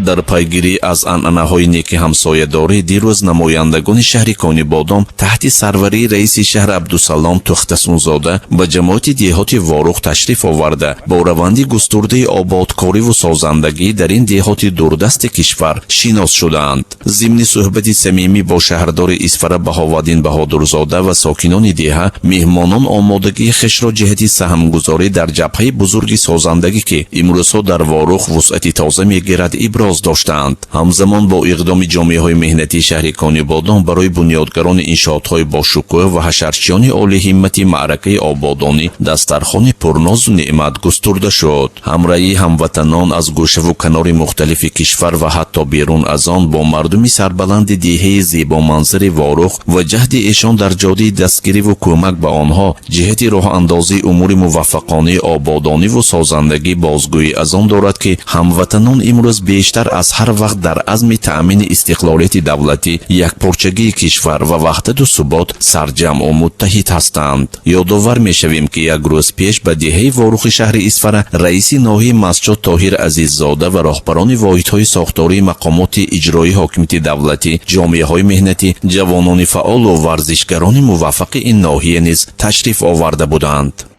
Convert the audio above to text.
дар пайгирӣ аз анъанаҳои неки ҳамсоядорӣ дирӯз намояндагони шаҳри Конибодом таҳти сарварии раиси шаҳр Абдусалом Тухтасунзода ба ҷамоати деҳоти Ворух ташриф оварда бо раванди густурдаи ободкориву созандагӣ дар ин деҳоти дурдасти кишвар шинос шудаанд. зимни суҳбати самимӣ бо шаҳрдори Исфара Баҳоваддин Баҳодурзода ва сокинони деҳа меҳмонон омодагии хешро ҷиҳати саҳмгузорӣ дар ҷабҳаи бузурги созандагӣ ки имрӯзҳо дар Ворух вусъати тоза мегирад иброз доштаанд. ҳамзамон бо иқдоми ҷомеаҳои меҳнатии шаҳри Конибодом барои бунёдгарони иншоотҳои бошукӯҳ ва ҳашарчиёни олиҳиммати маъракаи ободонӣ дастархони пурнозу неъмат густурда шуд. ҳамраҳии ҳамватанон аз гӯшаву канори мухталифи кишвар ва ҳатто берун аз он бо мардуми сарбаланди деҳаи зебоманзари Ворух ва ҷаҳди эшон дар ҷодии дастгириву кӯмак ба онҳо ҷиҳати роҳандозии умури муваффақонаи ободониву созандагӣ бозгӯӣ аз он дорад ки ҳамватанон имрӯз бештар аз ҳар вақт дар азми таъмини истиқлолияти давлатӣ, якпорчагии кишвар ва ваҳдату субот сарҷамъу муттаҳид ҳастанд. ёдовар мешавем ки як рӯз пеш ба деҳаи Ворухи шаҳри Исфара раиси ноҳияи Масҷод Тоҳир Азиззода ва роҳбарони воҳидҳои сохтории мақомоти иҷроии ҳокимияти давлатӣ, ҷомеаҳои меҳнатӣ, ҷавонони фаъолу варзишгарони муваффақи ин ноҳия низ ташриф оварда буданд.